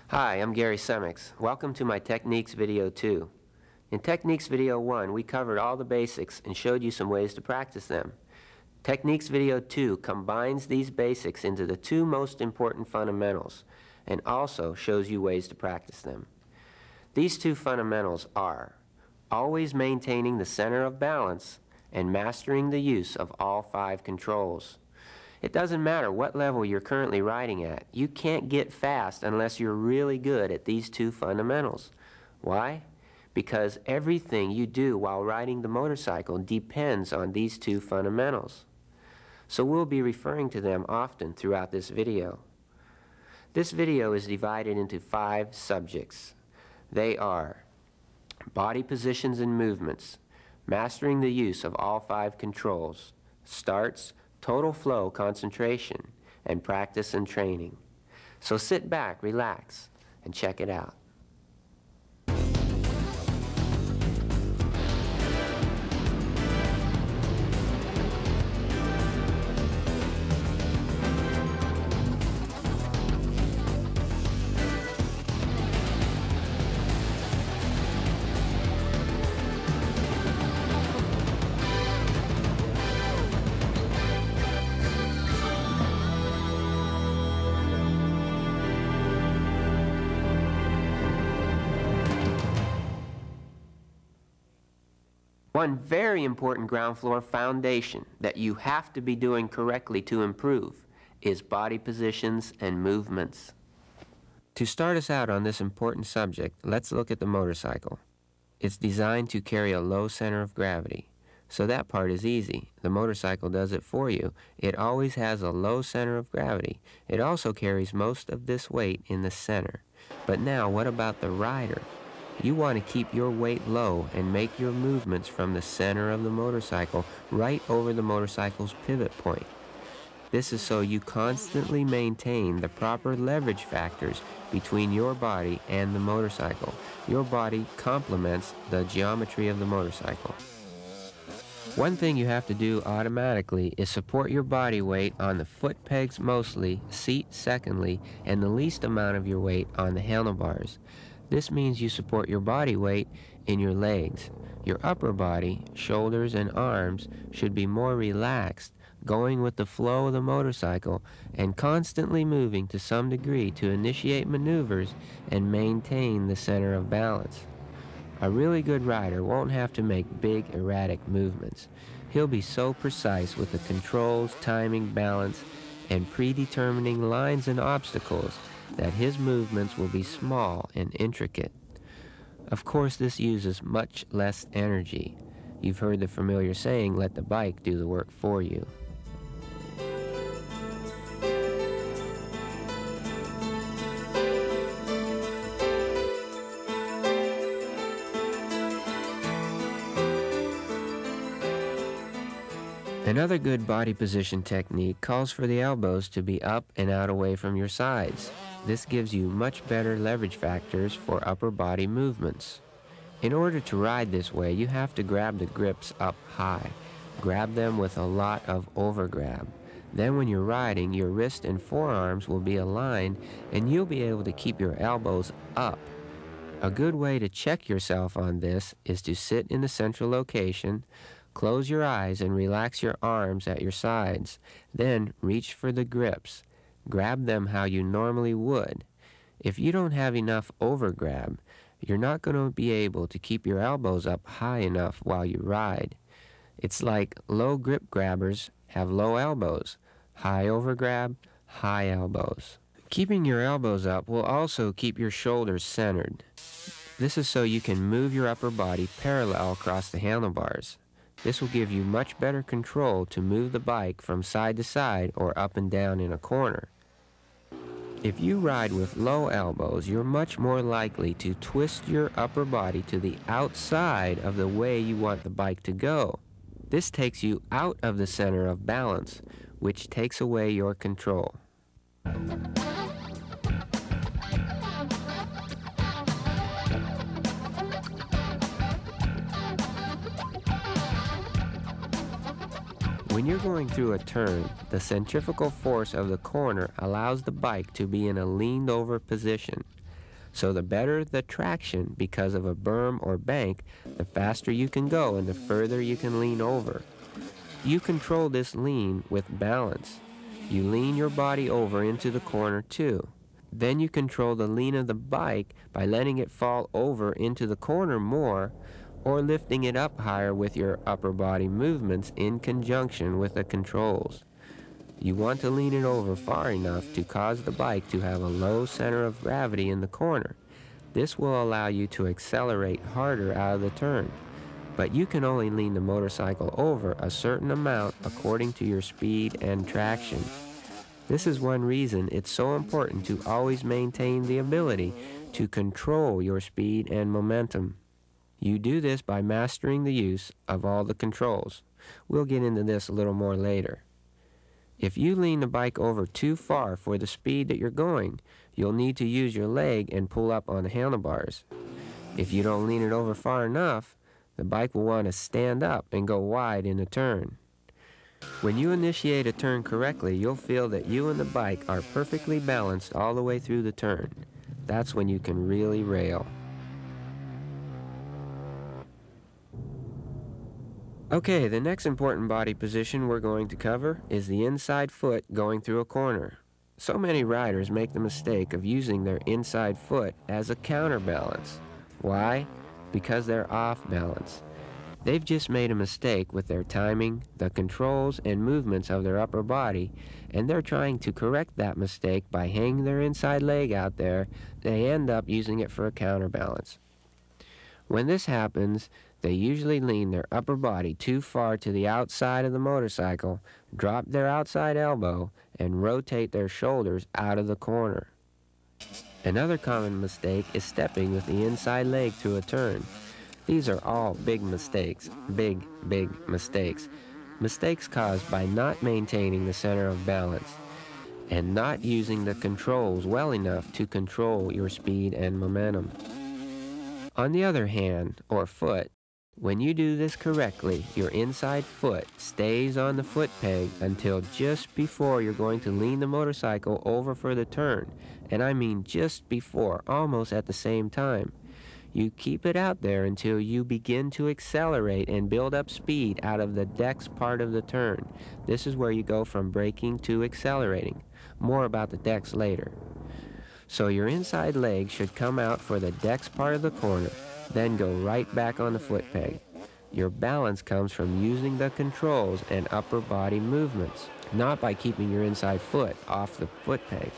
Hi, I'm Gary Semix. Welcome to my Techniques Video 2. In Techniques Video 1, we covered all the basics and showed you some ways to practice them. Techniques Video 2 combines these basics into the two most important fundamentals and also shows you ways to practice them. These two fundamentals are always maintaining the center of balance and mastering the use of all 5 controls. It doesn't matter what level you're currently riding at. You can't get fast unless you're really good at these two fundamentals. Why? Because everything you do while riding the motorcycle depends on these two fundamentals. So we'll be referring to them often throughout this video. This video is divided into 5 subjects. They are body positions and movements, mastering the use of all 5 controls, starts, total flow concentration, and practice and training. So sit back, relax, and check it out. One very important ground floor foundation that you have to be doing correctly to improve is body positions and movements. To start us out on this important subject, let's look at the motorcycle. It's designed to carry a low center of gravity, so that part is easy. The motorcycle does it for you. It always has a low center of gravity. It also carries most of this weight in the center. But now, what about the rider? You want to keep your weight low and make your movements from the center of the motorcycle right over the motorcycle's pivot point. This is so you constantly maintain the proper leverage factors between your body and the motorcycle. Your body complements the geometry of the motorcycle. One thing you have to do automatically is support your body weight on the foot pegs mostly, seat secondly, and the least amount of your weight on the handlebars. This means you support your body weight in your legs. Your upper body, shoulders, and arms should be more relaxed, going with the flow of the motorcycle and constantly moving to some degree to initiate maneuvers and maintain the center of balance. A really good rider won't have to make big erratic movements. He'll be so precise with the controls, timing, balance, and predetermining lines and obstacles that his movements will be small and intricate. Of course, this uses much less energy. You've heard the familiar saying, let the bike do the work for you. Another good body position technique calls for the elbows to be up and out away from your sides. This gives you much better leverage factors for upper body movements. In order to ride this way, you have to grab the grips up high. Grab them with a lot of overgrab. Then when you're riding, your wrist and forearms will be aligned and you'll be able to keep your elbows up. A good way to check yourself on this is to sit in the central location, close your eyes and relax your arms at your sides. Then reach for the grips. Grab them how you normally would. If you don't have enough overgrab, you're not going to be able to keep your elbows up high enough while you ride. It's like low grip grabbers have low elbows. High overgrab, high elbows. Keeping your elbows up will also keep your shoulders centered. This is so you can move your upper body parallel across the handlebars. This will give you much better control to move the bike from side to side or up and down in a corner. If you ride with low elbows, you're much more likely to twist your upper body to the outside of the way you want the bike to go. This takes you out of the center of balance, which takes away your control. When you're going through a turn, the centrifugal force of the corner allows the bike to be in a leaned over position. So the better the traction because of a berm or bank, the faster you can go and the further you can lean over. You control this lean with balance. You lean your body over into the corner too. Then you control the lean of the bike by letting it fall over into the corner more, or lifting it up higher with your upper body movements in conjunction with the controls. You want to lean it over far enough to cause the bike to have a low center of gravity in the corner. This will allow you to accelerate harder out of the turn, but you can only lean the motorcycle over a certain amount according to your speed and traction. This is one reason it's so important to always maintain the ability to control your speed and momentum. You do this by mastering the use of all the controls. We'll get into this a little more later. If you lean the bike over too far for the speed that you're going, you'll need to use your leg and pull up on the handlebars. If you don't lean it over far enough, the bike will want to stand up and go wide in a turn. When you initiate a turn correctly, you'll feel that you and the bike are perfectly balanced all the way through the turn. That's when you can really rail. Okay, the next important body position we're going to cover is the inside foot going through a corner. So many riders make the mistake of using their inside foot as a counterbalance. Why? Because they're off balance. They've just made a mistake with their timing, the controls, and movements of their upper body, and they're trying to correct that mistake by hanging their inside leg out there. They end up using it for a counterbalance. When this happens, they usually lean their upper body too far to the outside of the motorcycle, drop their outside elbow, and rotate their shoulders out of the corner. Another common mistake is stepping with the inside leg through a turn. These are all big mistakes, big mistakes. Mistakes caused by not maintaining the center of balance and not using the controls well enough to control your speed and momentum. On the other hand, or foot, when you do this correctly, your inside foot stays on the foot peg until just before you're going to lean the motorcycle over for the turn. And I mean just before, almost at the same time. You keep it out there until you begin to accelerate and build up speed out of the dex part of the turn. This is where you go from braking to accelerating. More about the dex later. So your inside leg should come out for the dex part of the corner, then go right back on the foot peg. Your balance comes from using the controls and upper body movements, not by keeping your inside foot off the foot peg.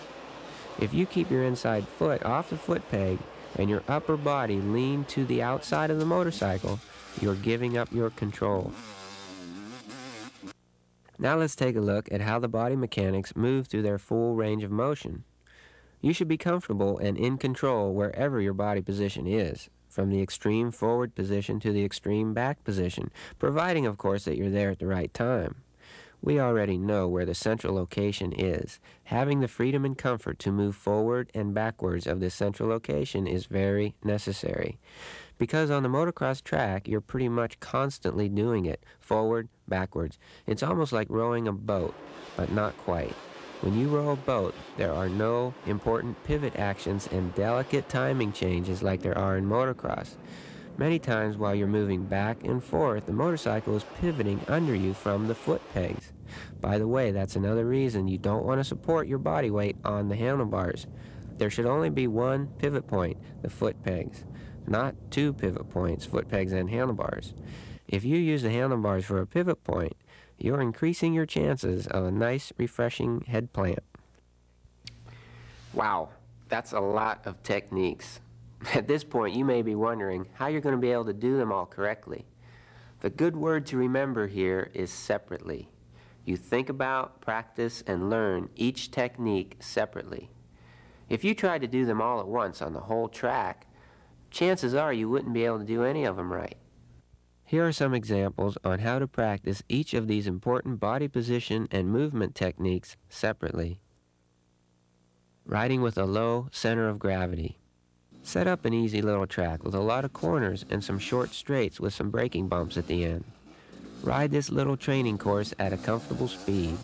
If you keep your inside foot off the foot peg and your upper body lean to the outside of the motorcycle, you're giving up your control. Now let's take a look at how the body mechanics move through their full range of motion. You should be comfortable and in control wherever your body position is, from the extreme forward position to the extreme back position, providing, of course, that you're there at the right time. We already know where the central location is. Having the freedom and comfort to move forward and backwards of this central location is very necessary. Because on the motocross track, you're pretty much constantly doing it, forward, backwards. It's almost like rowing a boat, but not quite. When you row a boat, there are no important pivot actions and delicate timing changes like there are in motocross. Many times while you're moving back and forth, the motorcycle is pivoting under you from the foot pegs. By the way, that's another reason you don't want to support your body weight on the handlebars. There should only be one pivot point, the foot pegs, not two pivot points, foot pegs and handlebars. If you use the handlebars for a pivot point, you're increasing your chances of a nice, refreshing head plant. Wow, that's a lot of techniques. At this point, you may be wondering how you're going to be able to do them all correctly. The good word to remember here is separately. You think about, practice, and learn each technique separately. If you tried to do them all at once on the whole track, chances are you wouldn't be able to do any of them right. Here are some examples on how to practice each of these important body position and movement techniques separately. Riding with a low center of gravity. Set up an easy little track with a lot of corners and some short straights with some braking bumps at the end. Ride this little training course at a comfortable speed.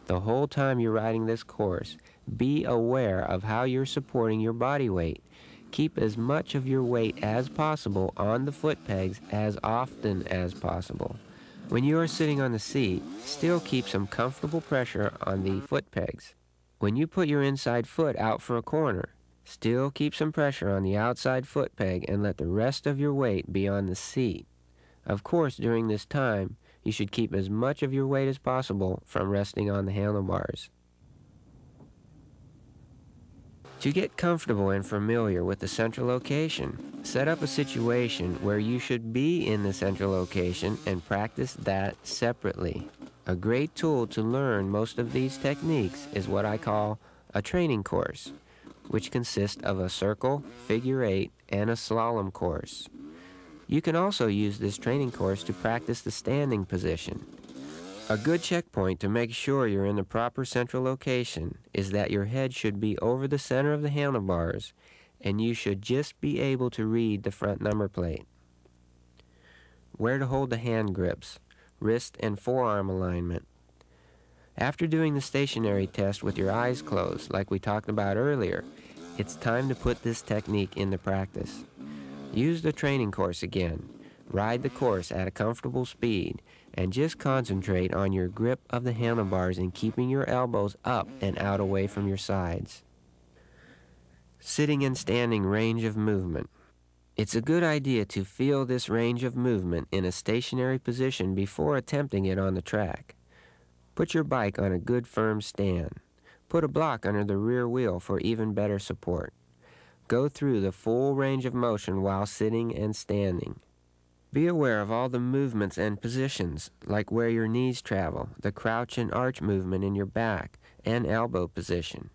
The whole time you're riding this course, be aware of how you're supporting your body weight. Keep as much of your weight as possible on the foot pegs as often as possible. When you are sitting on the seat, still keep some comfortable pressure on the foot pegs. When you put your inside foot out for a corner, still keep some pressure on the outside foot peg and let the rest of your weight be on the seat. Of course, during this time, you should keep as much of your weight as possible from resting on the handlebars. To get comfortable and familiar with the central location, set up a situation where you should be in the central location and practice that separately. A great tool to learn most of these techniques is what I call a training course, which consists of a circle, figure eight, and a slalom course. You can also use this training course to practice the standing position. A good checkpoint to make sure you're in the proper central location is that your head should be over the center of the handlebars and you should just be able to read the front number plate. Where to hold the hand grips, wrist and forearm alignment. After doing the stationary test with your eyes closed, like we talked about earlier, it's time to put this technique into practice. Use the training course again. Ride the course at a comfortable speed and just concentrate on your grip of the handlebars and keeping your elbows up and out away from your sides. Sitting and standing range of movement. It's a good idea to feel this range of movement in a stationary position before attempting it on the track. Put your bike on a good firm stand. Put a block under the rear wheel for even better support. Go through the full range of motion while sitting and standing. Be aware of all the movements and positions, like where your knees travel, the crouch and arch movement in your back, and elbow position.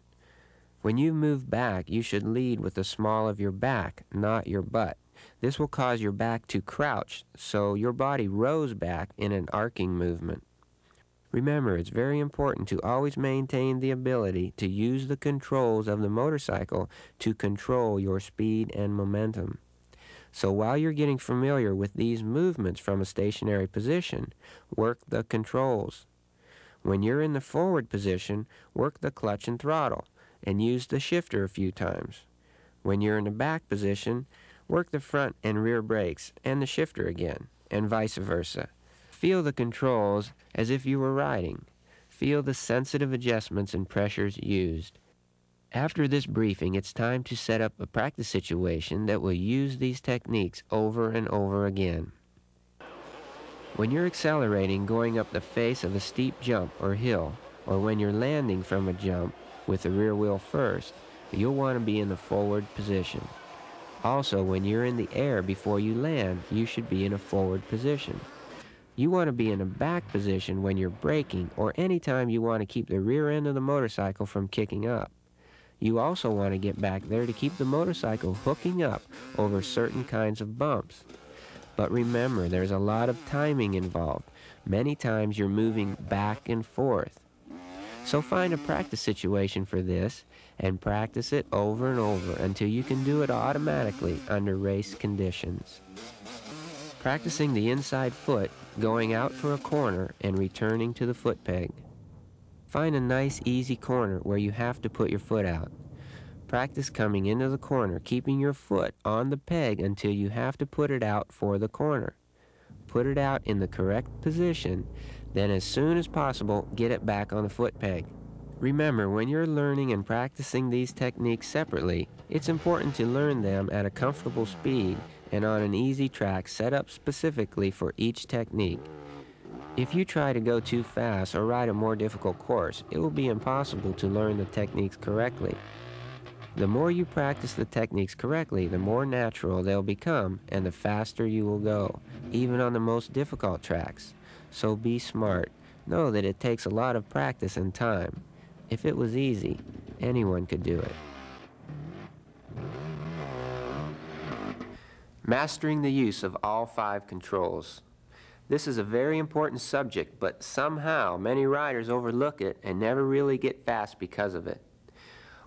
When you move back, you should lead with the small of your back, not your butt. This will cause your back to crouch, so your body rows back in an arcing movement. Remember, it's very important to always maintain the ability to use the controls of the motorcycle to control your speed and momentum. So while you're getting familiar with these movements from a stationary position, work the controls. When you're in the forward position, work the clutch and throttle, and use the shifter a few times. When you're in the back position, work the front and rear brakes and the shifter again, and vice versa. Feel the controls as if you were riding. Feel the sensitive adjustments and pressures used. After this briefing, it's time to set up a practice situation that will use these techniques over and over again. When you're accelerating going up the face of a steep jump or hill, or when you're landing from a jump with the rear wheel first, you'll want to be in the forward position. Also, when you're in the air before you land, you should be in a forward position. You want to be in a back position when you're braking or anytime you want to keep the rear end of the motorcycle from kicking up. You also want to get back there to keep the motorcycle hooking up over certain kinds of bumps. But remember, there's a lot of timing involved. Many times you're moving back and forth. So find a practice situation for this and practice it over and over until you can do it automatically under race conditions. Practicing the inside foot, going out for a corner and returning to the foot peg. Find a nice easy corner where you have to put your foot out. Practice coming into the corner, keeping your foot on the peg until you have to put it out for the corner. Put it out in the correct position, then as soon as possible, get it back on the foot peg. Remember, when you're learning and practicing these techniques separately, it's important to learn them at a comfortable speed and on an easy track set up specifically for each technique. If you try to go too fast or ride a more difficult course, it will be impossible to learn the techniques correctly. The more you practice the techniques correctly, the more natural they'll become and the faster you will go, even on the most difficult tracks. So be smart. Know that it takes a lot of practice and time. If it was easy, anyone could do it. Mastering the use of all 5 controls. This is a very important subject, but somehow many riders overlook it and never really get fast because of it.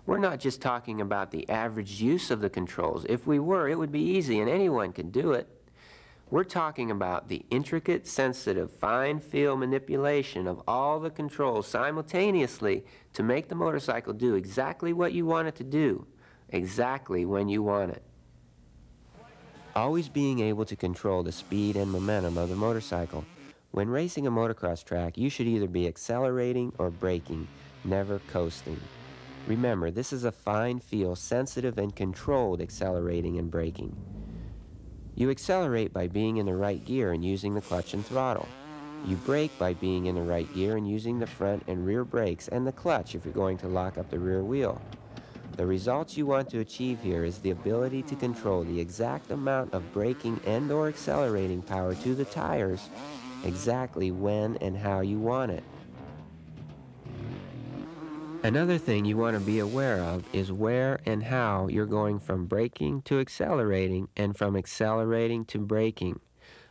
We're not just talking about the average use of the controls. If we were, it would be easy and anyone could do it. We're talking about the intricate, sensitive, fine feel manipulation of all the controls simultaneously to make the motorcycle do exactly what you want it to do. exactly when you want it. Always being able to control the speed and momentum of the motorcycle. When racing a motocross track, you should either be accelerating or braking, never coasting. Remember, this is a fine feel, sensitive and controlled accelerating and braking. You accelerate by being in the right gear and using the clutch and throttle. You brake by being in the right gear and using the front and rear brakes and the clutch if you're going to lock up the rear wheel. The results you want to achieve here is the ability to control the exact amount of braking and or accelerating power to the tires exactly when and how you want it. Another thing you want to be aware of is where and how you're going from braking to accelerating and from accelerating to braking.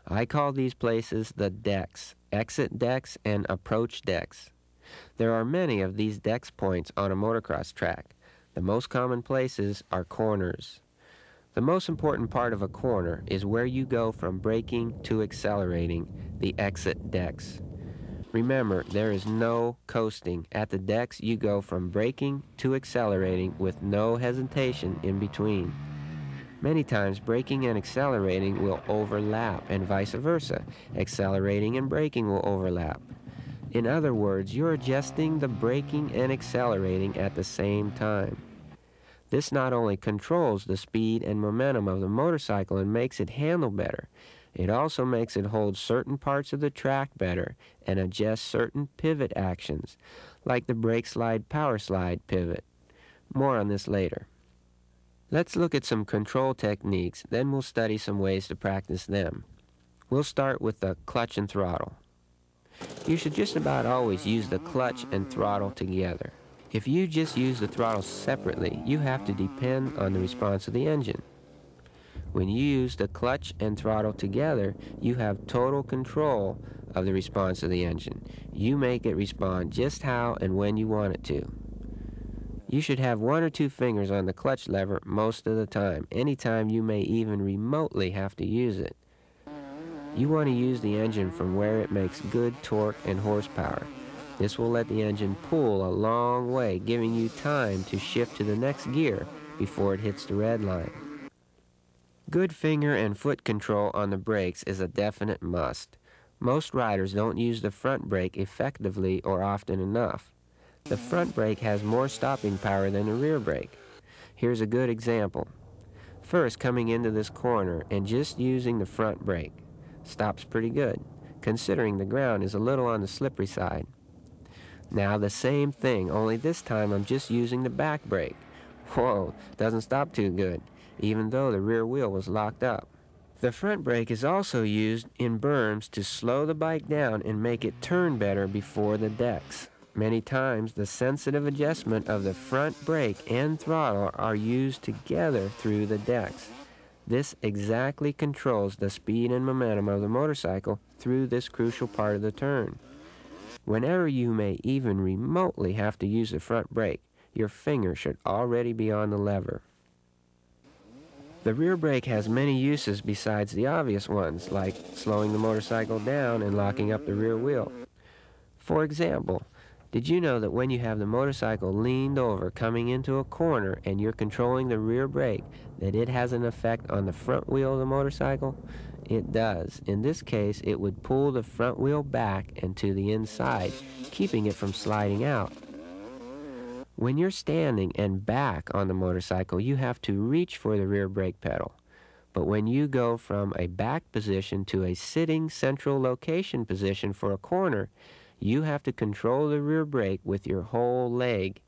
I call these places the decks, exit decks and approach decks. There are many of these decks points on a motocross track. The most common places are corners. The most important part of a corner is where you go from braking to accelerating, the exit decks. Remember, there is no coasting. At the decks, you go from braking to accelerating with no hesitation in between. Many times, braking and accelerating will overlap, and vice versa. Accelerating and braking will overlap. In other words, you're adjusting the braking and accelerating at the same time. This not only controls the speed and momentum of the motorcycle and makes it handle better, it also makes it hold certain parts of the track better and adjust certain pivot actions, like the brake slide power slide pivot. More on this later. Let's look at some control techniques, then we'll study some ways to practice them. We'll start with the clutch and throttle. You should just about always use the clutch and throttle together. If you just use the throttle separately, you have to depend on the response of the engine. When you use the clutch and throttle together, you have total control of the response of the engine. You make it respond just how and when you want it to. You should have one or two fingers on the clutch lever most of the time. Anytime you may even remotely have to use it. You want to use the engine from where it makes good torque and horsepower. This will let the engine pull a long way, giving you time to shift to the next gear before it hits the red line. Good finger and foot control on the brakes is a definite must. Most riders don't use the front brake effectively or often enough. The front brake has more stopping power than the rear brake. Here's a good example. First, coming into this corner and just using the front brake. Stops pretty good, considering the ground is a little on the slippery side. Now the same thing, only this time I'm just using the back brake. Whoa, doesn't stop too good, even though the rear wheel was locked up. The front brake is also used in berms to slow the bike down and make it turn better before the decks. Many times the sensitive adjustment of the front brake and throttle are used together through the decks. This exactly controls the speed and momentum of the motorcycle through this crucial part of the turn. Whenever you may even remotely have to use the front brake, your finger should already be on the lever. The rear brake has many uses besides the obvious ones, like slowing the motorcycle down and locking up the rear wheel. For example, did you know that when you have the motorcycle leaned over coming into a corner and you're controlling the rear brake, that it has an effect on the front wheel of the motorcycle? It does. In this case, it would pull the front wheel back and to the inside, keeping it from sliding out. When you're standing and back on the motorcycle, you have to reach for the rear brake pedal. But when you go from a back position to a sitting central location position for a corner, you have to control the rear brake with your whole leg,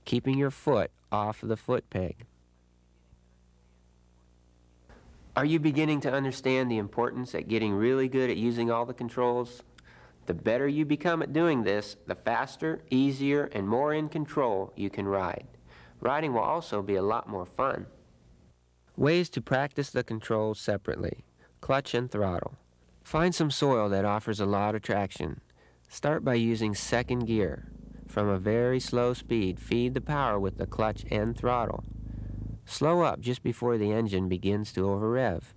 keeping your foot off the foot peg. Are you beginning to understand the importance at getting really good at using all the controls? The better you become at doing this, the faster, easier, and more in control you can ride. Riding will also be a lot more fun. Ways to practice the controls separately. Clutch and throttle. Find some soil that offers a lot of traction. Start by using second gear. From a very slow speed, feed the power with the clutch and throttle. Slow up just before the engine begins to over-rev.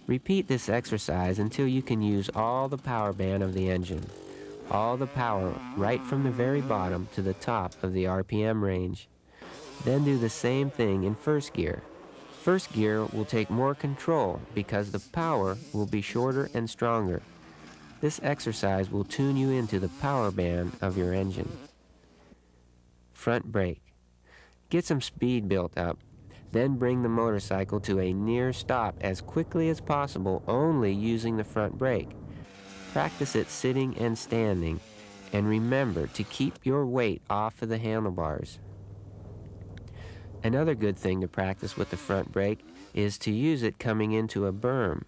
Repeat this exercise until you can use all the power band of the engine. All the power right from the very bottom to the top of the RPM range. Then do the same thing in first gear. First gear will take more control because the power will be shorter and stronger. This exercise will tune you into the power band of your engine. Front brake. Get some speed built up, then bring the motorcycle to a near stop as quickly as possible, only using the front brake. Practice it sitting and standing, and remember to keep your weight off of the handlebars. Another good thing to practice with the front brake is to use it coming into a berm.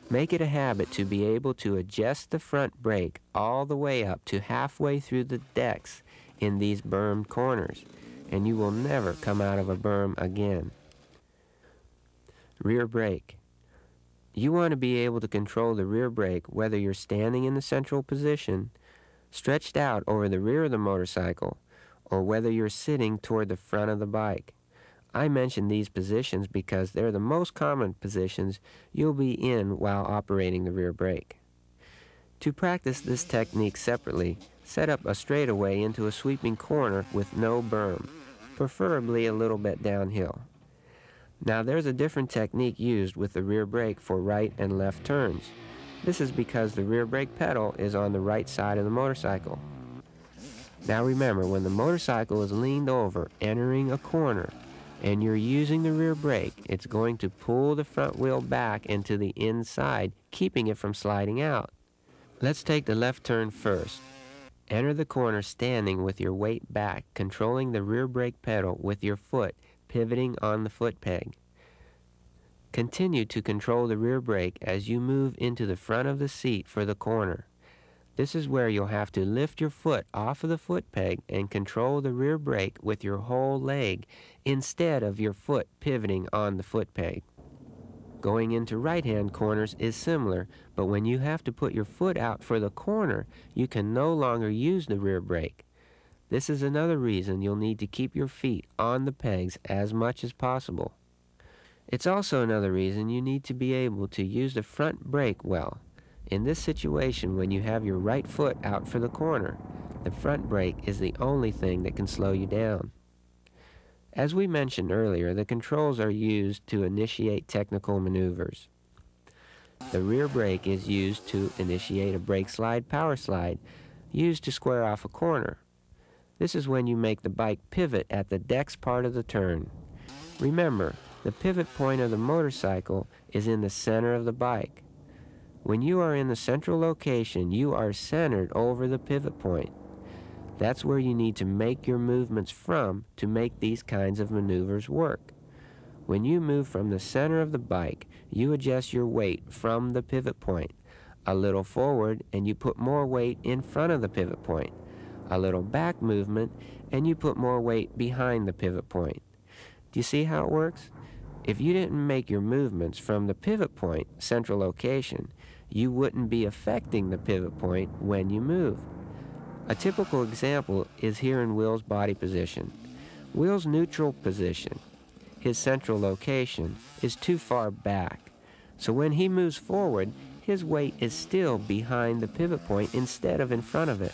Make it a habit to be able to adjust the front brake all the way up to halfway through the decks in these bermed corners, and you will never come out of a berm again. Rear brake. You want to be able to control the rear brake whether you're standing in the central position, stretched out over the rear of the motorcycle, or whether you're sitting toward the front of the bike. I mention these positions because they're the most common positions you'll be in while operating the rear brake. To practice this technique separately, set up a straightaway into a sweeping corner with no berm, preferably a little bit downhill. Now there's a different technique used with the rear brake for right and left turns. This is because the rear brake pedal is on the right side of the motorcycle. Now remember, when the motorcycle is leaned over, entering a corner, and you're using the rear brake, it's going to pull the front wheel back into the inside, keeping it from sliding out. Let's take the left turn first. Enter the corner standing with your weight back, controlling the rear brake pedal with your foot, pivoting on the foot peg. Continue to control the rear brake as you move into the front of the seat for the corner. This is where you'll have to lift your foot off of the foot peg and control the rear brake with your whole leg instead of your foot pivoting on the foot peg. Going into right-hand corners is similar, but when you have to put your foot out for the corner, you can no longer use the rear brake. This is another reason you'll need to keep your feet on the pegs as much as possible. It's also another reason you need to be able to use the front brake well. In this situation, when you have your right foot out for the corner, the front brake is the only thing that can slow you down. As we mentioned earlier, the controls are used to initiate technical maneuvers. The rear brake is used to initiate a brake slide, power slide, used to square off a corner. This is when you make the bike pivot at the deck's part of the turn. Remember, the pivot point of the motorcycle is in the center of the bike. When you are in the central location, you are centered over the pivot point. That's where you need to make your movements from to make these kinds of maneuvers work. When you move from the center of the bike, you adjust your weight from the pivot point. A little forward, and you put more weight in front of the pivot point. A little back movement, and you put more weight behind the pivot point. Do you see how it works? If you didn't make your movements from the pivot point, central location, you wouldn't be affecting the pivot point when you move. A typical example is here in Will's body position. Will's neutral position, his central location, is too far back. So when he moves forward, his weight is still behind the pivot point instead of in front of it.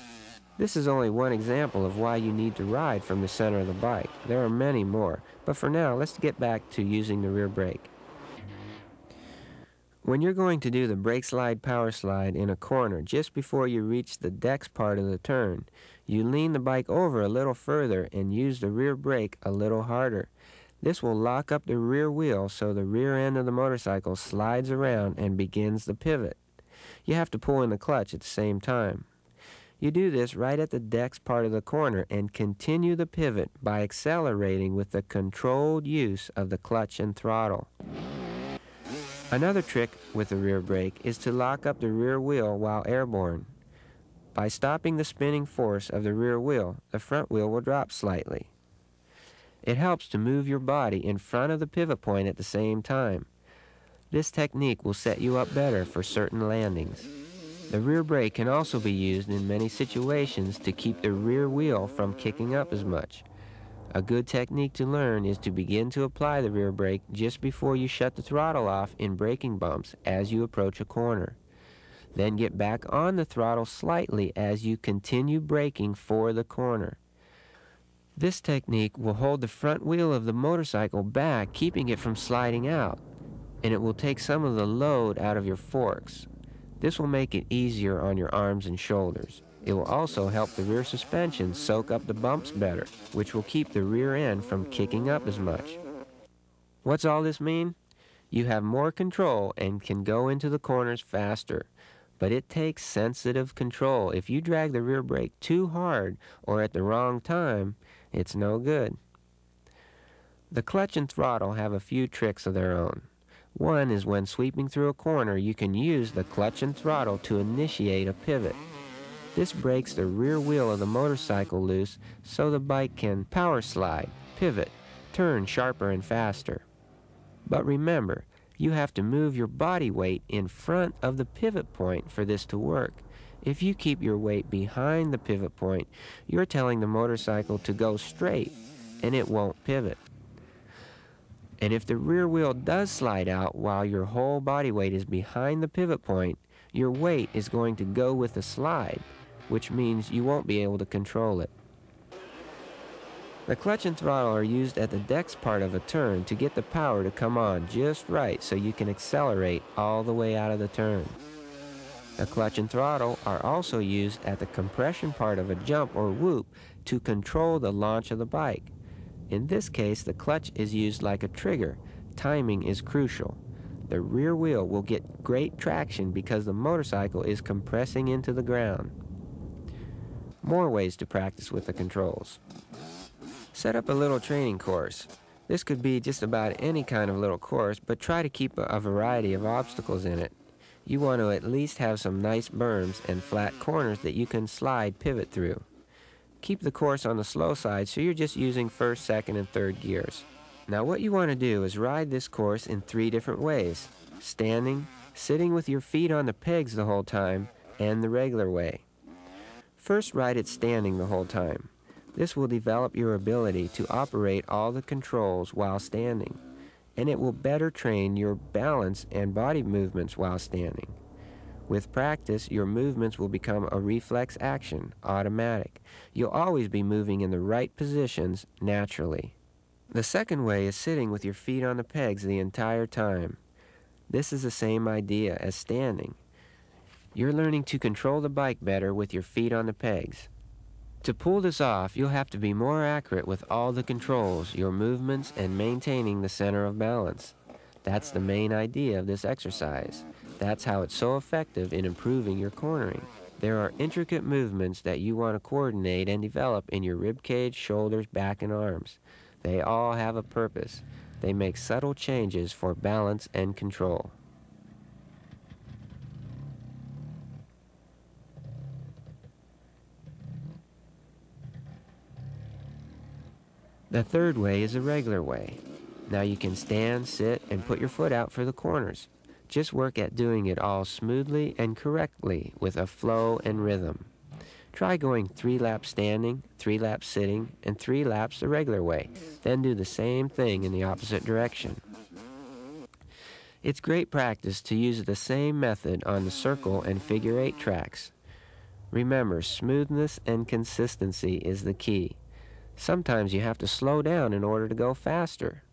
This is only one example of why you need to ride from the center of the bike. There are many more, but for now, let's get back to using the rear brake. When you're going to do the brake slide, power slide in a corner just before you reach the deck's part of the turn, you lean the bike over a little further and use the rear brake a little harder. This will lock up the rear wheel so the rear end of the motorcycle slides around and begins the pivot. You have to pull in the clutch at the same time. You do this right at the deck's part of the corner and continue the pivot by accelerating with the controlled use of the clutch and throttle. Another trick with the rear brake is to lock up the rear wheel while airborne. By stopping the spinning force of the rear wheel, the front wheel will drop slightly. It helps to move your body in front of the pivot point at the same time. This technique will set you up better for certain landings. The rear brake can also be used in many situations to keep the rear wheel from kicking up as much. A good technique to learn is to begin to apply the rear brake just before you shut the throttle off in braking bumps as you approach a corner. Then get back on the throttle slightly as you continue braking for the corner. This technique will hold the front wheel of the motorcycle back, keeping it from sliding out, and it will take some of the load out of your forks. This will make it easier on your arms and shoulders. It will also help the rear suspension soak up the bumps better, which will keep the rear end from kicking up as much. What's all this mean? You have more control and can go into the corners faster. But it takes sensitive control. If you drag the rear brake too hard or at the wrong time, it's no good. The clutch and throttle have a few tricks of their own. One is when sweeping through a corner, you can use the clutch and throttle to initiate a pivot. This breaks the rear wheel of the motorcycle loose so the bike can power slide, pivot, turn sharper and faster. But remember, you have to move your body weight in front of the pivot point for this to work. If you keep your weight behind the pivot point, you're telling the motorcycle to go straight, and it won't pivot. And if the rear wheel does slide out while your whole body weight is behind the pivot point, your weight is going to go with the slide, which means you won't be able to control it. The clutch and throttle are used at the dex part of a turn to get the power to come on just right so you can accelerate all the way out of the turn. The clutch and throttle are also used at the compression part of a jump or whoop to control the launch of the bike. In this case, the clutch is used like a trigger. Timing is crucial. The rear wheel will get great traction because the motorcycle is compressing into the ground. More ways to practice with the controls. Set up a little training course. This could be just about any kind of little course, but try to keep a variety of obstacles in it. You want to at least have some nice berms and flat corners that you can slide pivot through. Keep the course on the slow side so you're just using first, second, and third gears. Now what you want to do is ride this course in 3 different ways: standing, sitting with your feet on the pegs the whole time, and the regular way. First, ride it standing the whole time. This will develop your ability to operate all the controls while standing, and it will better train your balance and body movements while standing. With practice, your movements will become a reflex action, automatic. You'll always be moving in the right positions naturally. The second way is sitting with your feet on the pegs the entire time. This is the same idea as standing. You're learning to control the bike better with your feet on the pegs. To pull this off, you'll have to be more accurate with all the controls, your movements, and maintaining the center of balance. That's the main idea of this exercise. That's how it's so effective in improving your cornering. There are intricate movements that you want to coordinate and develop in your rib cage, shoulders, back, and arms. They all have a purpose. They make subtle changes for balance and control. The third way is a regular way. Now you can stand, sit, and put your foot out for the corners. Just work at doing it all smoothly and correctly with a flow and rhythm. Try going 3 laps standing, 3 laps sitting, and 3 laps the regular way. Then do the same thing in the opposite direction. It's great practice to use the same method on the circle and figure 8 tracks. Remember, smoothness and consistency is the key. Sometimes you have to slow down in order to go faster.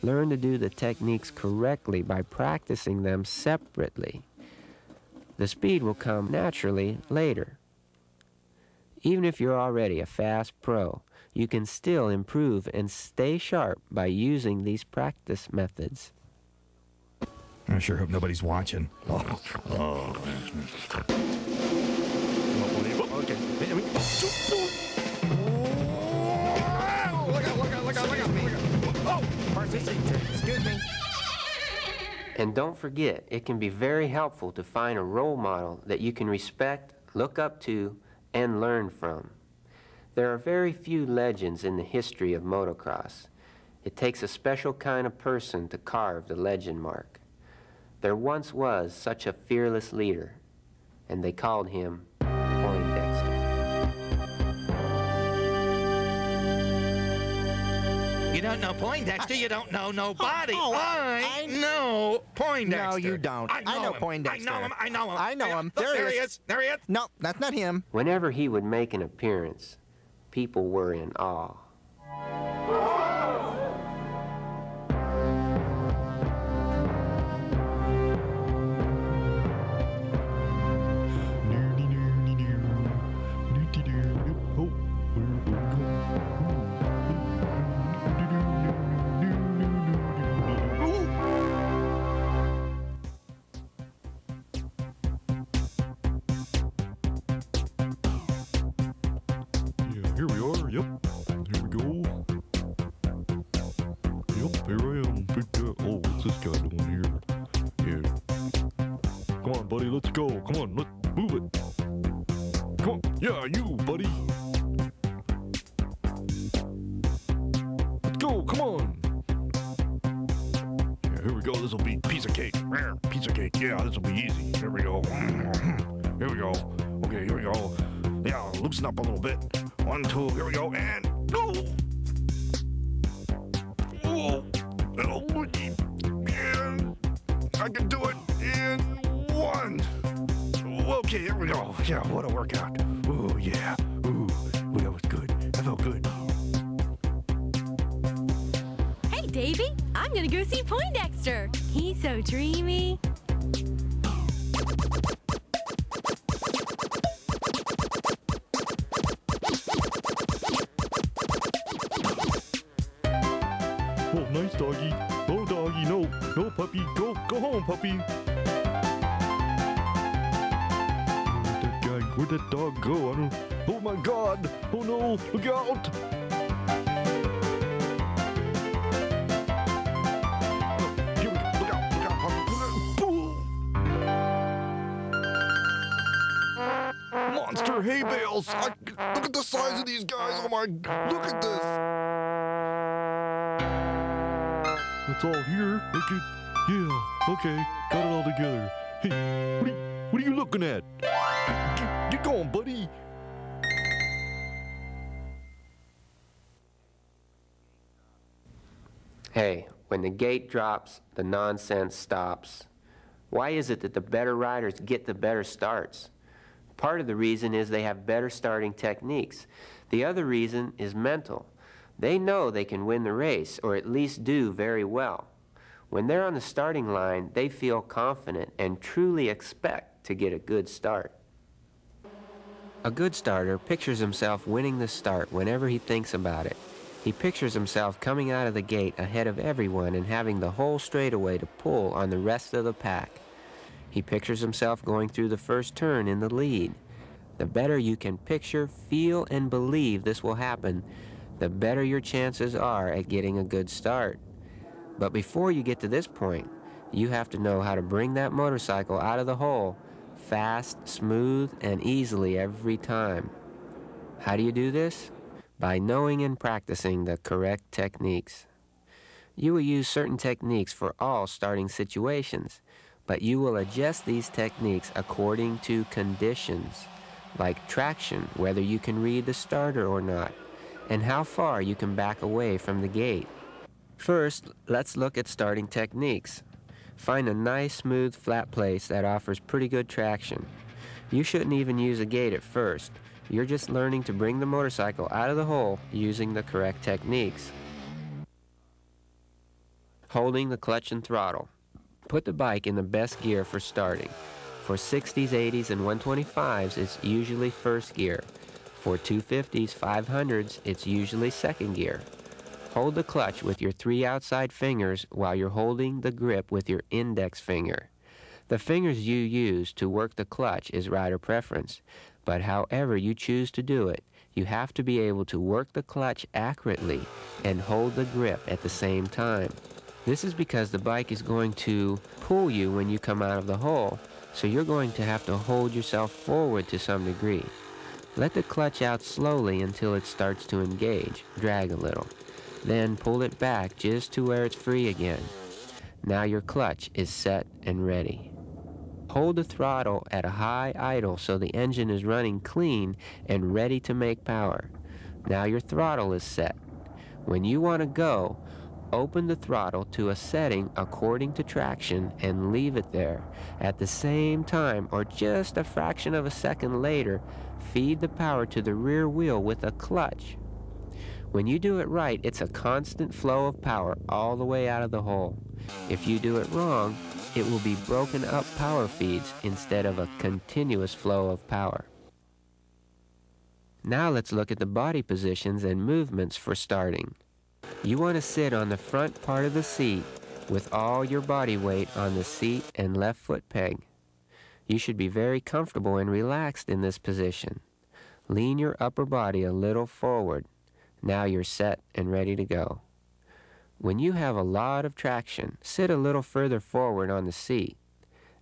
Learn to do the techniques correctly by practicing them separately. The speed will come naturally later. Even if you're already a fast pro, you can still improve and stay sharp by using these practice methods. I sure hope nobody's watching. Excuse me. And don't forget, it can be very helpful to find a role model that you can respect, look up to, and learn from. There are very few legends in the history of motocross. It takes a special kind of person to carve the legend mark. There once was such a fearless leader, and they called him Poindexter. You don't know Poindexter, you don't know nobody. I know Poindexter. No, you don't. I know him. Poindexter. I know him. I know him. Look, there he is. There he is. No, that's not him. Whenever he would make an appearance, people were in awe. Here we are. Yep. Here we go. Yep, here I am. Big guy. Oh, what's this guy doing here? Yeah. Come on, buddy. Let's go. Come on. Let's move it. Come on. Yeah, you, buddy. Let's go. Come on. Yeah, here we go. This will be piece of cake. Piece of cake. Yeah, this will be easy. Here we go. Here we go. Okay, here we go. Yeah, loosen up a little bit. 1, 2, here we go, and go! Oh, and I can do it in 1. Okay, here we go. Yeah, what a workout. Ooh, yeah. Ooh, that was good. That felt good. Hey, Davy, I'm gonna go see Poindexter. He's so dreamy. Oh, nice doggy. Oh, doggy, no. No, puppy. Go home, puppy. Where'd that dog go? I don't... Oh, my God. Oh, no. Look out. Here we go. Look out, puppy. Boom. Monster hay bales. Look at the size of these guys. Oh, my... Look at this. It's all here. Okay. Yeah. Okay. Got it all together. Hey, what are you looking at? Get going, buddy. Hey, when the gate drops, the nonsense stops. Why is it that the better riders get the better starts? Part of the reason is they have better starting techniques. The other reason is mental. They know they can win the race, or at least do very well. When they're on the starting line, they feel confident and truly expect to get a good start. A good starter pictures himself winning the start whenever he thinks about it. He pictures himself coming out of the gate ahead of everyone and having the whole straightaway to pull on the rest of the pack. He pictures himself going through the first turn in the lead. The better you can picture, feel, and believe this will happen, the better your chances are at getting a good start. But before you get to this point, you have to know how to bring that motorcycle out of the hole fast, smooth, and easily every time. How do you do this? By knowing and practicing the correct techniques. You will use certain techniques for all starting situations, but you will adjust these techniques according to conditions, like traction, whether you can read the starter or not, and how far you can back away from the gate. First, let's look at starting techniques. Find a nice, smooth, flat place that offers pretty good traction. You shouldn't even use a gate at first. You're just learning to bring the motorcycle out of the hole using the correct techniques. Holding the clutch and throttle. Put the bike in the best gear for starting. For 60s, 80s, and 125s, it's usually first gear. For 250s, 500s, it's usually second gear. Hold the clutch with your 3 outside fingers while you're holding the grip with your index finger. The fingers you use to work the clutch is rider preference, but however you choose to do it, you have to be able to work the clutch accurately and hold the grip at the same time. This is because the bike is going to pull you when you come out of the hole, so you're going to have to hold yourself forward to some degree. Let the clutch out slowly until it starts to engage, drag a little. Then pull it back just to where it's free again. Now your clutch is set and ready. Hold the throttle at a high idle so the engine is running clean and ready to make power. Now your throttle is set. When you want to go, open the throttle to a setting according to traction and leave it there. At the same time, or just a fraction of a second later, feed the power to the rear wheel with a clutch. When you do it right, it's a constant flow of power all the way out of the hole. If you do it wrong, it will be broken up power feeds instead of a continuous flow of power. Now let's look at the body positions and movements for starting. You want to sit on the front part of the seat with all your body weight on the seat and left foot peg. You should be very comfortable and relaxed in this position. Lean your upper body a little forward. Now you're set and ready to go. When you have a lot of traction, sit a little further forward on the seat.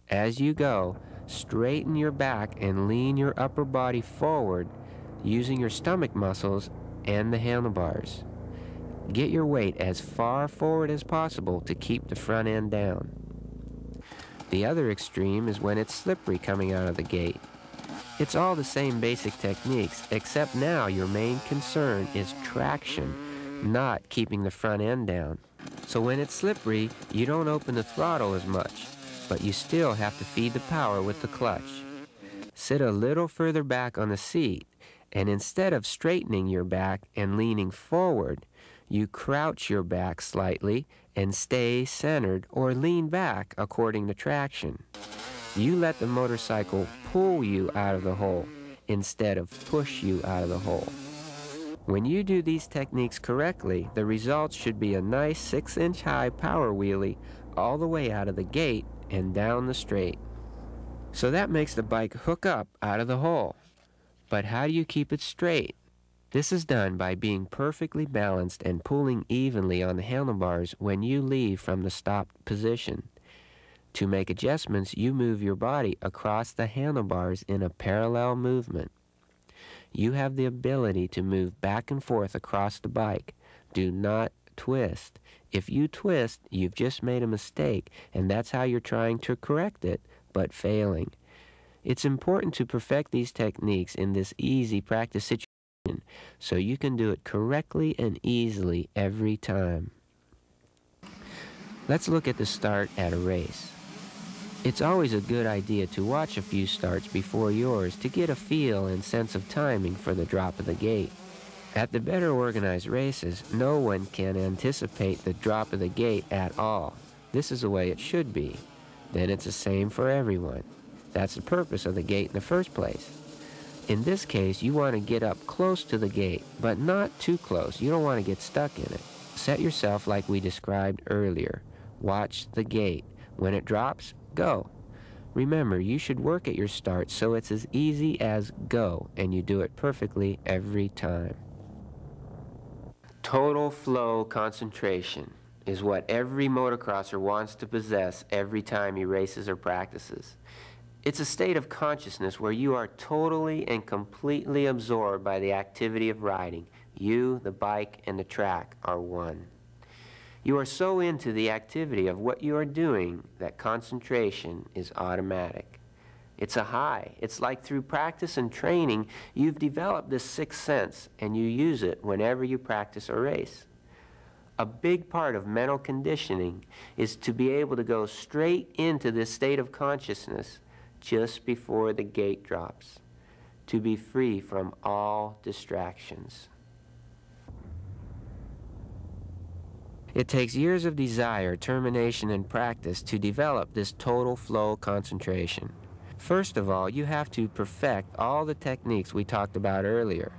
As you go, straighten your back and lean your upper body forward using your stomach muscles and the handlebars. Get your weight as far forward as possible to keep the front end down. The other extreme is when it's slippery coming out of the gate. It's all the same basic techniques, except now your main concern is traction, not keeping the front end down. So when it's slippery, you don't open the throttle as much, but you still have to feed the power with the clutch. Sit a little further back on the seat, and instead of straightening your back and leaning forward, you crouch your back slightly and stay centered or lean back according to traction. You let the motorcycle pull you out of the hole instead of push you out of the hole. When you do these techniques correctly, the results should be a nice 6-inch high power wheelie all the way out of the gate and down the straight. So that makes the bike hook up out of the hole. But how do you keep it straight? This is done by being perfectly balanced and pulling evenly on the handlebars when you leave from the stopped position. To make adjustments, you move your body across the handlebars in a parallel movement. You have the ability to move back and forth across the bike. Do not twist. If you twist, you've just made a mistake, and that's how you're trying to correct it, but failing. It's important to perfect these techniques in this easy practice situation so you can do it correctly and easily every time. Let's look at the start at a race. It's always a good idea to watch a few starts before yours to get a feel and sense of timing for the drop of the gate. At the better organized races, no one can anticipate the drop of the gate at all. This is the way it should be. Then it's the same for everyone. That's the purpose of the gate in the first place. In this case, you want to get up close to the gate, but not too close. You don't want to get stuck in it. Set yourself like we described earlier. Watch the gate. When it drops, go. Remember, you should work at your start so it's as easy as go, and you do it perfectly every time. Total flow concentration is what every motocrosser wants to possess every time he races or practices. It's a state of consciousness where you are totally and completely absorbed by the activity of riding. You, the bike, and the track are one. You are so into the activity of what you are doing that concentration is automatic. It's a high. It's like through practice and training, you've developed this sixth sense, and you use it whenever you practice or race. A big part of mental conditioning is to be able to go straight into this state of consciousness just before the gate drops, to be free from all distractions. It takes years of desire, determination, and practice to develop this total flow concentration. First of all, you have to perfect all the techniques we talked about earlier.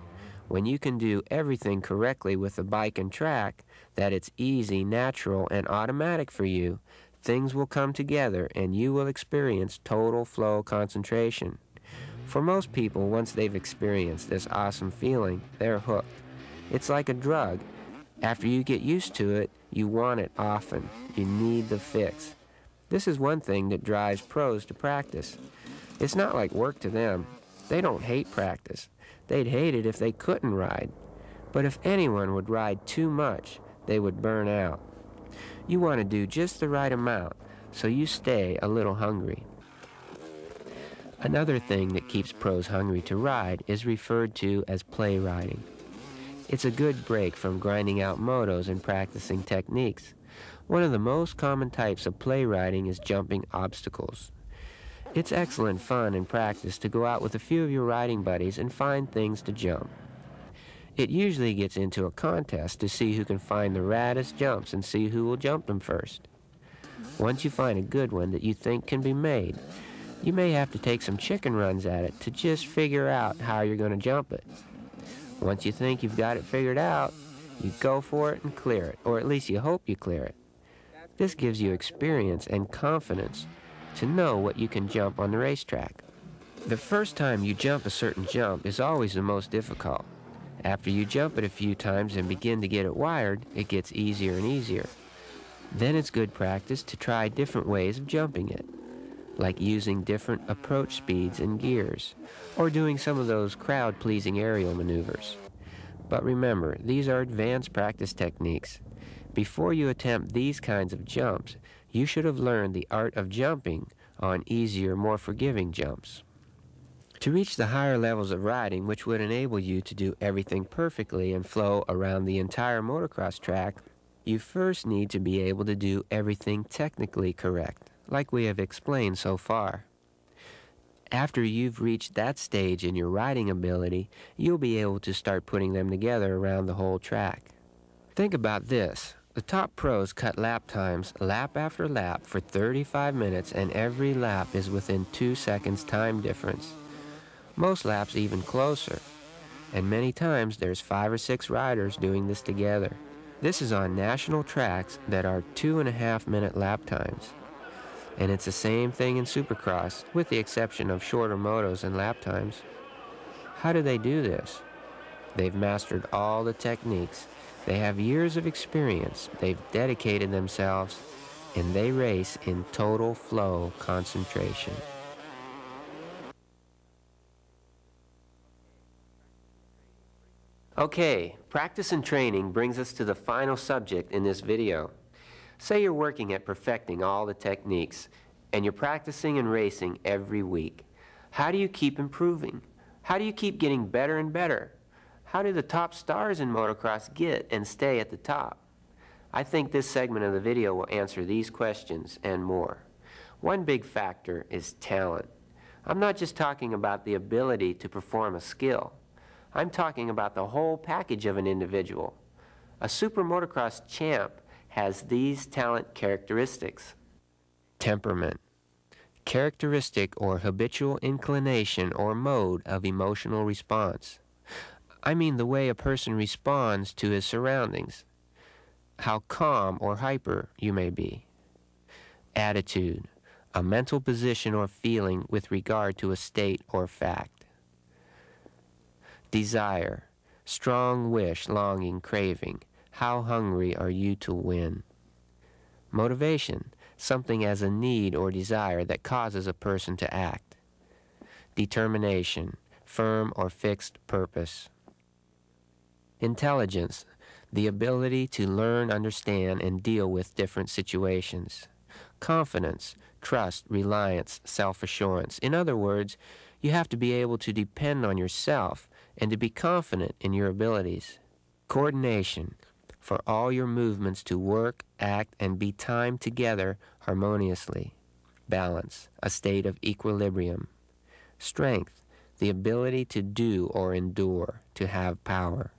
When you can do everything correctly with the bike and track, that it's easy, natural, and automatic for you, things will come together and you will experience total flow concentration. For most people, once they've experienced this awesome feeling, they're hooked. It's like a drug. After you get used to it, you want it often. You need the fix. This is one thing that drives pros to practice. It's not like work to them. They don't hate practice. They'd hate it if they couldn't ride. But if anyone would ride too much, they would burn out. You want to do just the right amount, so you stay a little hungry. Another thing that keeps pros hungry to ride is referred to as play riding. It's a good break from grinding out motos and practicing techniques. One of the most common types of play riding is jumping obstacles. It's excellent fun and practice to go out with a few of your riding buddies and find things to jump. It usually gets into a contest to see who can find the raddest jumps and see who will jump them first. Once you find a good one that you think can be made, you may have to take some chicken runs at it to just figure out how you're going to jump it. Once you think you've got it figured out, you go for it and clear it, or at least you hope you clear it. This gives you experience and confidence to know what you can jump on the racetrack. The first time you jump a certain jump is always the most difficult. After you jump it a few times and begin to get it wired, it gets easier and easier. Then it's good practice to try different ways of jumping it, like using different approach speeds and gears, or doing some of those crowd-pleasing aerial maneuvers. But remember, these are advanced practice techniques. Before you attempt these kinds of jumps, you should have learned the art of jumping on easier, more forgiving jumps. To reach the higher levels of riding, which would enable you to do everything perfectly and flow around the entire motocross track, you first need to be able to do everything technically correct, like we have explained so far. After you've reached that stage in your riding ability, you'll be able to start putting them together around the whole track. Think about this. The top pros cut lap times lap after lap for 35 minutes, and every lap is within 2 seconds time difference. Most laps even closer, and many times there's 5 or 6 riders doing this together. This is on national tracks that are 2.5-minute lap times. And it's the same thing in Supercross, with the exception of shorter motos and lap times. How do they do this? They've mastered all the techniques. They have years of experience. They've dedicated themselves, and they race in total flow concentration. Okay, practice and training brings us to the final subject in this video. Say you're working at perfecting all the techniques, and you're practicing and racing every week. How do you keep improving? How do you keep getting better and better? How do the top stars in motocross get and stay at the top? I think this segment of the video will answer these questions and more. One big factor is talent. I'm not just talking about the ability to perform a skill. I'm talking about the whole package of an individual. A super motocross champ has these talent characteristics. Temperament. Characteristic or habitual inclination or mode of emotional response. I mean the way a person responds to his surroundings. How calm or hyper you may be. Attitude. A mental position or feeling with regard to a state or fact. Desire. Strong wish, longing, craving. How hungry are you to win? Motivation. Something as a need or desire that causes a person to act. Determination. Firm or fixed purpose. Intelligence. The ability to learn, understand, and deal with different situations. Confidence. Trust, reliance, self-assurance. In other words, you have to be able to depend on yourself and to be confident in your abilities. Coordination. For all your movements to work, act, and be timed together harmoniously. Balance. A state of equilibrium. Strength. The ability to do or endure, to have power.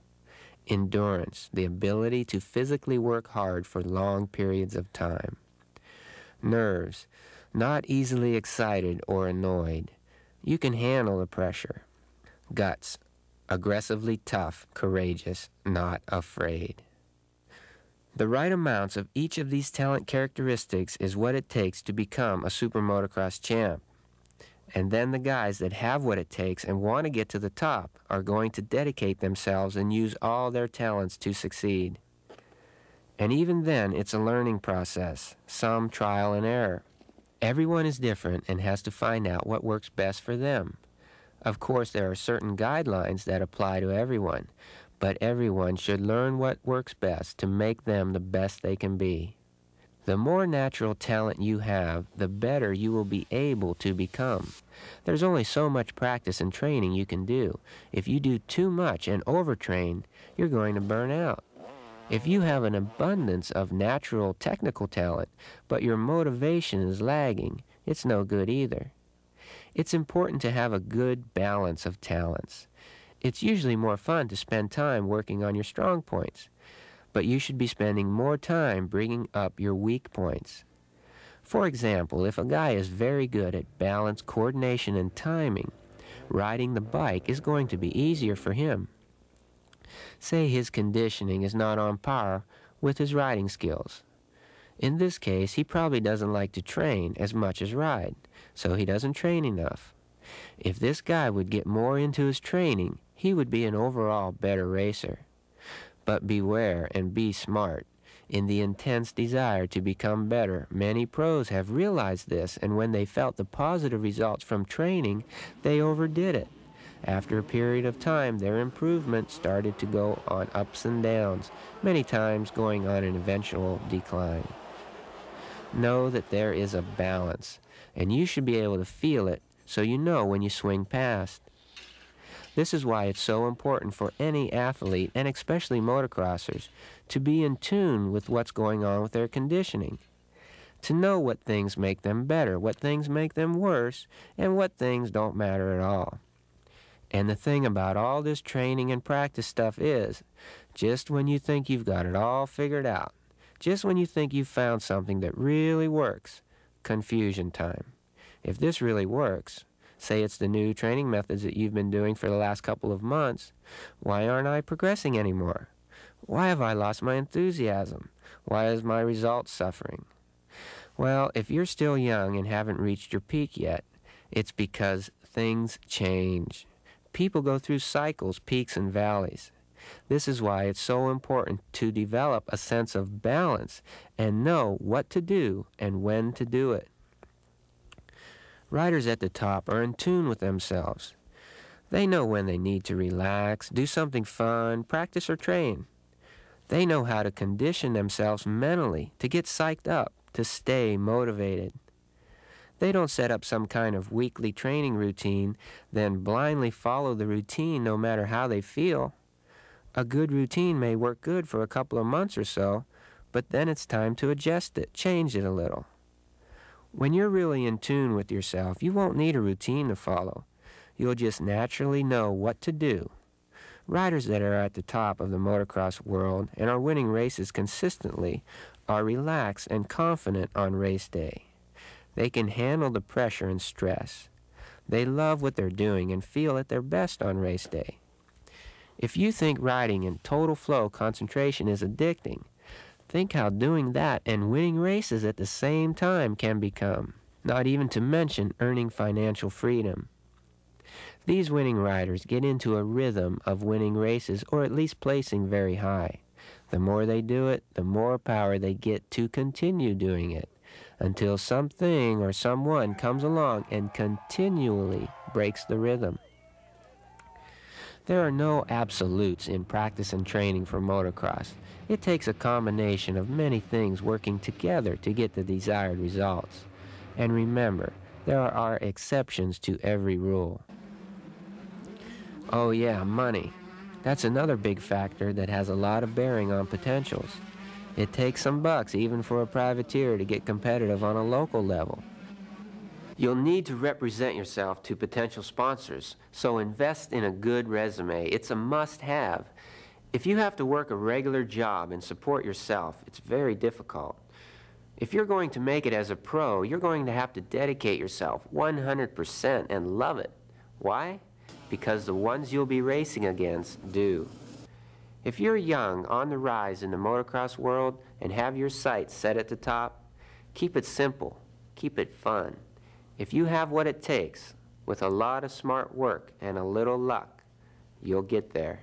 Endurance. The ability to physically work hard for long periods of time. Nerves. Not easily excited or annoyed. You can handle the pressure. Guts. Aggressively tough, courageous, not afraid. The right amounts of each of these talent characteristics is what it takes to become a super motocross champ. And then the guys that have what it takes and want to get to the top are going to dedicate themselves and use all their talents to succeed. And even then, it's a learning process, some trial and error. Everyone is different and has to find out what works best for them. Of course, there are certain guidelines that apply to everyone, but everyone should learn what works best to make them the best they can be. The more natural talent you have, the better you will be able to become. There's only so much practice and training you can do. If you do too much and overtrain, you're going to burn out. If you have an abundance of natural technical talent, but your motivation is lagging, it's no good either. It's important to have a good balance of talents. It's usually more fun to spend time working on your strong points, but you should be spending more time bringing up your weak points. For example, if a guy is very good at balance, coordination, and timing, riding the bike is going to be easier for him. Say his conditioning is not on par with his riding skills. In this case, he probably doesn't like to train as much as ride, so he doesn't train enough. If this guy would get more into his training, he would be an overall better racer. But beware and be smart. In the intense desire to become better, many pros have realized this, and when they felt the positive results from training, they overdid it. After a period of time, their improvement started to go on ups and downs, many times going on an eventual decline. Know that there is a balance, and you should be able to feel it so you know when you swing past. This is why it's so important for any athlete, and especially motocrossers, to be in tune with what's going on with their conditioning, to know what things make them better, what things make them worse, and what things don't matter at all. And the thing about all this training and practice stuff is, just when you think you've got it all figured out, just when you think you've found something that really works, confusion time. If this really works, say it's the new training methods that you've been doing for the last couple of months, why aren't I progressing anymore? Why have I lost my enthusiasm? Why is my results suffering? Well, if you're still young and haven't reached your peak yet, it's because things change. People go through cycles, peaks and valleys. This is why it's so important to develop a sense of balance and know what to do and when to do it. Riders at the top are in tune with themselves. They know when they need to relax, do something fun, practice or train. They know how to condition themselves mentally to get psyched up, to stay motivated. They don't set up some kind of weekly training routine, then blindly follow the routine no matter how they feel. A good routine may work good for a couple of months or so, but then it's time to adjust it, change it a little. When you're really in tune with yourself, you won't need a routine to follow. You'll just naturally know what to do. Riders that are at the top of the motocross world and are winning races consistently are relaxed and confident on race day. They can handle the pressure and stress. They love what they're doing and feel at their best on race day. If you think riding in total flow concentration is addicting, think how doing that and winning races at the same time can become, not even to mention earning financial freedom. These winning riders get into a rhythm of winning races or at least placing very high. The more they do it, the more power they get to continue doing it, until something or someone comes along and continually breaks the rhythm. There are no absolutes in practice and training for motocross. It takes a combination of many things working together to get the desired results. And remember, there are exceptions to every rule. Oh yeah, money. That's another big factor that has a lot of bearing on potentials. It takes some bucks even for a privateer to get competitive on a local level. You'll need to represent yourself to potential sponsors, so invest in a good resume. It's a must-have. If you have to work a regular job and support yourself, it's very difficult. If you're going to make it as a pro, you're going to have to dedicate yourself 100% and love it. Why? Because the ones you'll be racing against do. If you're young, on the rise in the motocross world, and have your sights set at the top, keep it simple, keep it fun. If you have what it takes, with a lot of smart work and a little luck, you'll get there.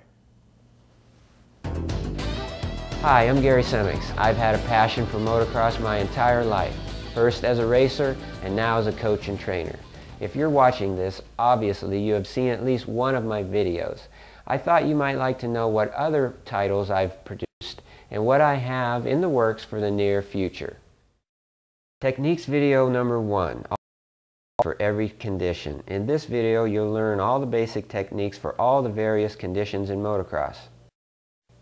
Hi, I'm Gary Semix. I've had a passion for motocross my entire life, first as a racer and now as a coach and trainer. If you're watching this, obviously you have seen at least one of my videos. I thought you might like to know what other titles I've produced and what I have in the works for the near future. Techniques video number 1. For every condition. In this video, you'll learn all the basic techniques for all the various conditions in motocross.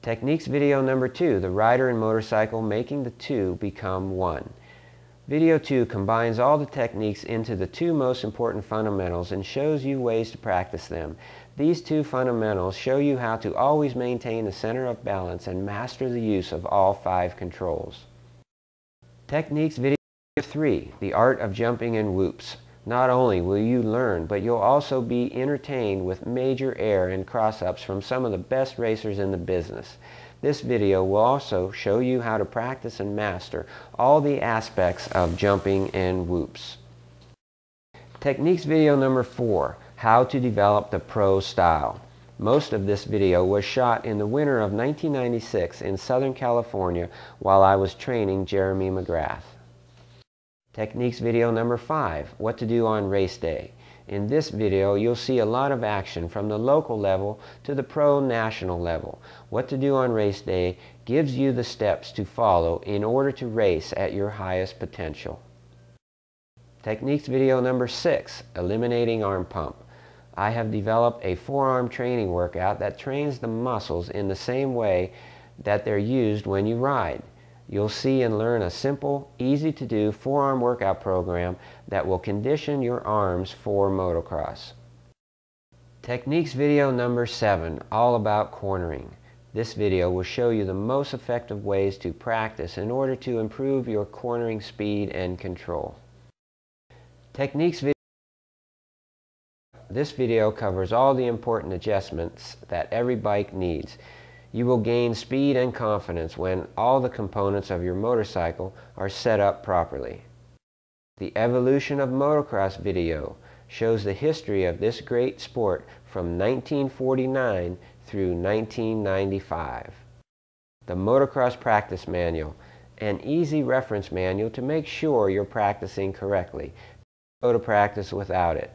Techniques video number 2, the rider and motorcycle making the two become one. Video 2 combines all the techniques into the two most important fundamentals and shows you ways to practice them. These two fundamentals show you how to always maintain the center of balance and master the use of all 5 controls. Techniques Video 3, the art of jumping in whoops. Not only will you learn, but you'll also be entertained with major air and cross-ups from some of the best racers in the business. This video will also show you how to practice and master all the aspects of jumping in whoops. Techniques Video number 4, how to develop the pro style. Most of this video was shot in the winter of 1996 in Southern California while I was training Jeremy McGrath. Techniques Video number 5, what to do on race day. In this video, you'll see a lot of action from the local level to the pro national level. What to do on race day gives you the steps to follow in order to race at your highest potential. Techniques Video number 6, eliminating arm pump. I have developed a forearm training workout that trains the muscles in the same way that they're used when you ride. You'll see and learn a simple, easy to do forearm workout program that will condition your arms for motocross. Techniques Video number 7, all about cornering. This video will show you the most effective ways to practice in order to improve your cornering speed and control. Techniques Video. This video covers all the important adjustments that every bike needs. You will gain speed and confidence when all the components of your motorcycle are set up properly. The Evolution of Motocross video shows the history of this great sport from 1949 through 1995. The Motocross Practice Manual, an easy reference manual to make sure you're practicing correctly. Go to practice without it.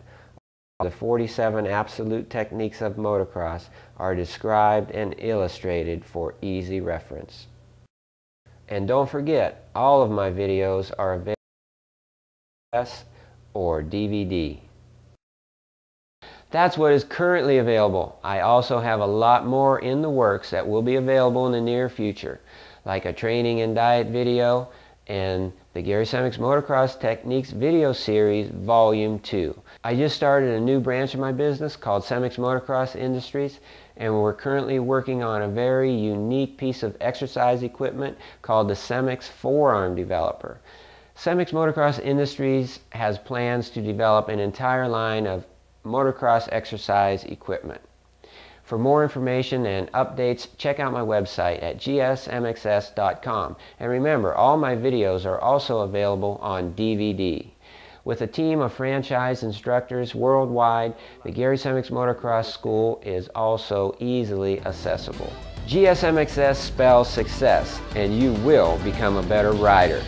The 47 absolute techniques of motocross are described and illustrated for easy reference. And don't forget, all of my videos are available as or DVD. That's what is currently available. I also have a lot more in the works that will be available in the near future, like a training and diet video and the Gary Semix Motocross Techniques video series Volume 2. I just started a new branch of my business called Semix Motocross Industries, and we're currently working on a very unique piece of exercise equipment called the Semix Forearm Developer. Semix Motocross Industries has plans to develop an entire line of motocross exercise equipment. For more information and updates, check out my website at gsmxs.com. And remember, all my videos are also available on DVD. With a team of franchise instructors worldwide, the Gary Semix Motocross School is also easily accessible. GSMXS spells success, and you will become a better rider.